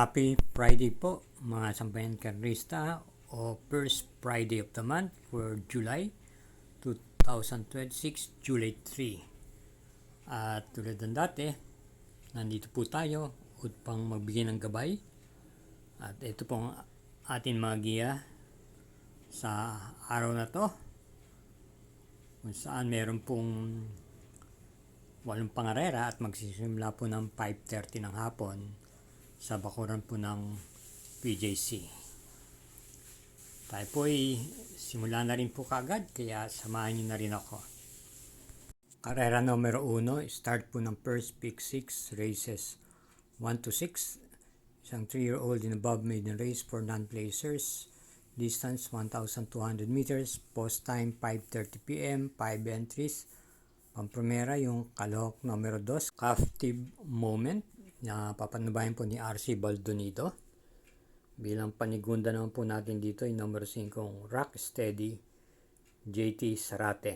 Happy Friday po mga sambayan karista o first Friday of the month for July 2026, July 3. At tulad ng dati, nandito po tayo upang magbigay ng gabay. At ito po ang ating mga giya sa araw na to, kung saan meron pong 8 pangarera at magsisimula po ng 5:30 ng hapon sa bakuran po ng PJC. Tayo po ay simula na rin po kagad, kaya samahan nyo na rin ako. Karera numero 1, start po ng first pick 6, races 1 to 6. Isang 3-year-old and above maiden race for non-placers. Distance 1,200 meters. Post time 5:30 p.m. 5 entries. Pampromera yung kalahok numero 2, Captive Moment, na papanubayan po ni RC Baldonido. Bilang panigunda naman po natin dito yung numero 5, Rock Steady, JT Sarate.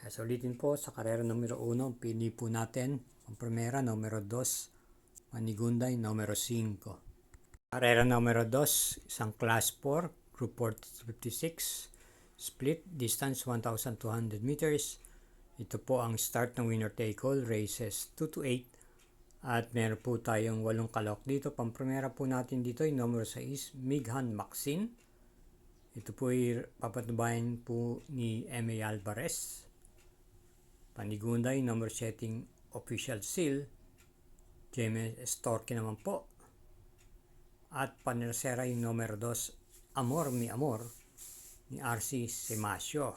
So ulitin po, sa karera numero 1, pili po natin ang primera numero 2, panigunda yung numero 5. Karera numero 2, isang class 4, group 456, split, distance 1,200 meters. Ito po ang start ng winner take all, races 2 to 8. At meron po tayong 8 kalahok dito. Pampremera po natin dito yung numero 6, Mighan Maxine. Ito po ay papatubayan po ni M.A. Alvarez. Panigunda yung numero 7, Official Seal, James Storke naman po. At panersera yung numero 2, Amor Mi Amor, ni RC Semasio.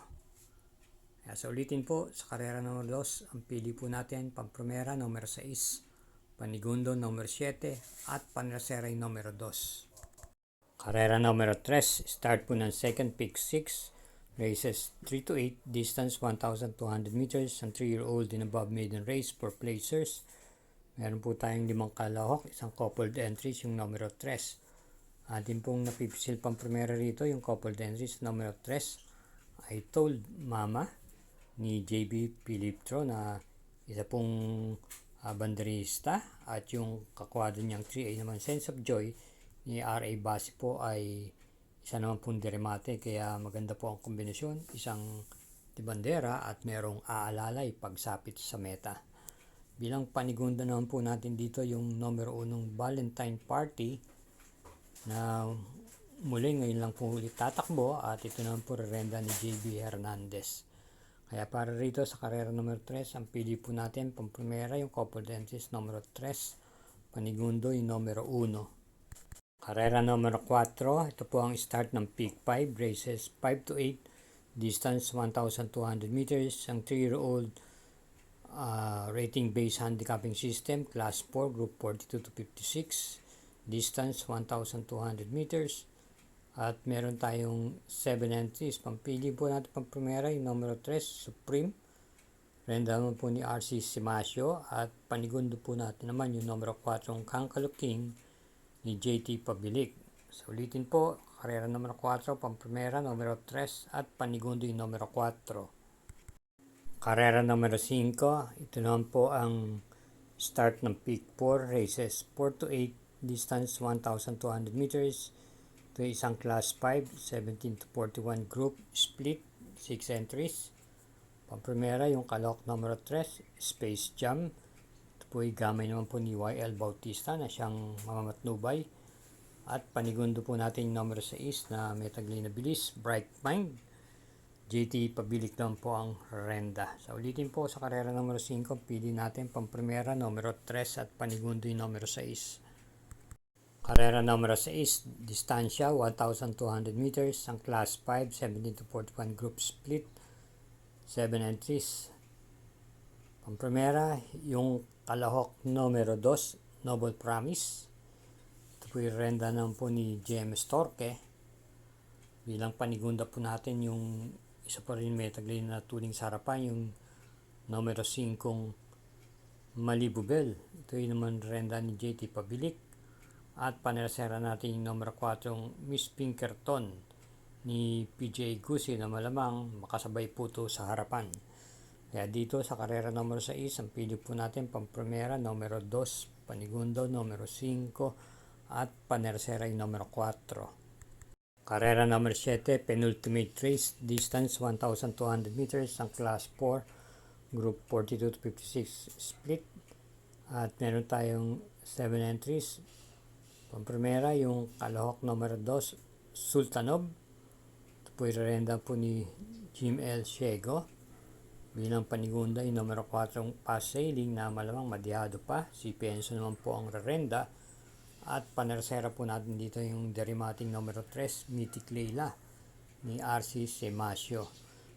Kaya sa ulitin po, sa karera numero 2, ang pili po natin, pampremera numero 6, panigundo numero 7, at panersera yung numero 2. Karera numero 3, start po ng second pick 6, races 3 to 8, distance 1,200 meters, ang 3-year-old and above maiden race for placers. Meron po tayong 5 kalahok, isang coupled entries yung numero 3. Atin pong napipisil pang primera rito yung coupled entries numero 3, I Told Mama ni JB Piliptro, na isa pong banderista, at yung kakwadro niyang 3A naman, Sense of Joy ni R.A. Basi po, ay isa naman pong deremate, kaya maganda po ang kombinasyon, isang tibandera at merong aalalay pagsapit sa meta. Bilang panigunda naman po natin dito yung numero 1, Valentine Party, na muli ngayon lang po ulit tatakbo, at ito naman po rerenda ni JB Hernandez. Kaya para rito sa karera numero 3, ang pili po natin pampremera yung coupled entries numero 3, panigundo yung numero 1. Karera numero 4, ito po ang start ng pick 5, races 5 to 8, distance 1,200 meters, ang 3-year-old rating based handicapping system, class 4, group 42 to 56, distance 1,200 meters. At meron tayong 7 entries. Pampili po natin pang primera yung numero 3, Supreme. Renda naman po ni RC Semasio. At panigundo po natin naman yung numero 4, Kankalo King ni JT Pabilik. So ulitin po, karera numero 4, pang primera numero 3, at panigundo yung numero 4. Karera numero 5, ito naman po ang start ng pick 4, races 4 to 8, distance 1,200 meters. Ito isang class 5, 17 to 41 group, split, 6 entries. Pampremera yung kalahok numero 3, Space Jam. Ito po ay gamay naman po ni YL Bautista, na siyang mamamatnubay. At panigundo po natin yung numero 6 na may taglay na bilis, Bright Mind. JT Pabilik naman po ang renda. So ulitin po, sa karera numero 5, pili natin pampremera numero 3 at panigundo yung numero 6. Karera numero 6, distansya 1,200 meters, ang class 5, 17 to 41 group, split, 7 entries. Pampremera yung kalahok numero 2, Noble Promise. Ito po yung renda naman po ni James Storke. Bilang panigunda po natin yung isa pa rin may taglay na tuling sa harapan, yung numero 5, Malibu Bell. Ito yung naman renda ni JT Pabilik. At panersera natin yung numero 4, Miss Pinkerton ni PJ Gusi, na malamang makasabay po ito sa harapan. Kaya dito sa karera numero 6, ang pili po natin pampremera numero 2, panigundo numero 5, at panersera yung numero 4. Karera number 7, penultimate race, distance 1,200 meters, ang class 4, group 42 to 56 split. At meron tayong 7 entries. Pampremera yung kalahok numero 2, Sultanov. Ito po irerenda po ni Jim L. Ciego. Bilang panigunda yung numero 4 pass sailing na malamang madihado pa. Si Penso naman po ang rerenda. At panersera po natin dito yung derimating numero 3, Mythic Leila ni RC Semasio.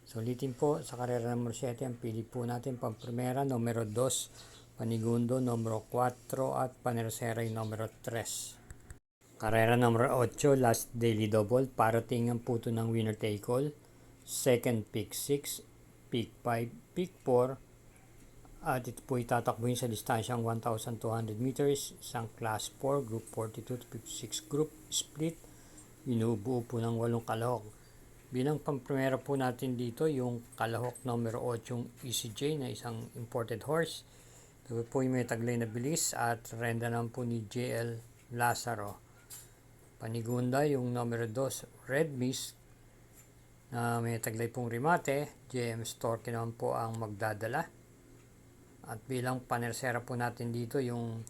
So ulitin po, sa karera numero 7, ang pili po natin pampremera numero 2, panigundo numero 4 at panersera yung numero 3. Karera numero 8, last daily double, parating ang puto ng winner take all. Second pick 6, pick 5, pick 4. At ito po itatakbuhin sa distansyang 1,200 meters, isang class 4, group 42 to 56 group split. Binubuo po ng 8 kalahok. Bilang pampremera po natin dito yung kalahok numero 8, ECJ na isang imported horse. Ito po yung may taglay na bilis at renda naman po ni JL Lazaro. Panigunda yung numero 2, Red Mist na may taglay pong remate. JM Storke naman po ang magdadala. At bilang panersera po natin dito yung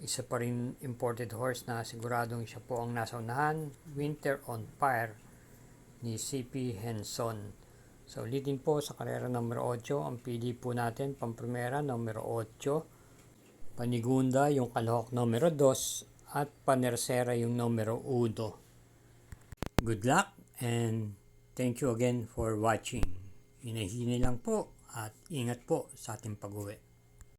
isa pa rin imported horse na siguradong siya po ang nasa unahan, Winter on Fire ni CP Henson. So ulitin po, sa karera numero 8, ang pili po natin pampremera numero 8, panigunda yung kalahok numero 2 at panersera yung numero 1. Good luck and thank you again for watching. Hinahinay lang po at ingat po sa ating pag-uwi.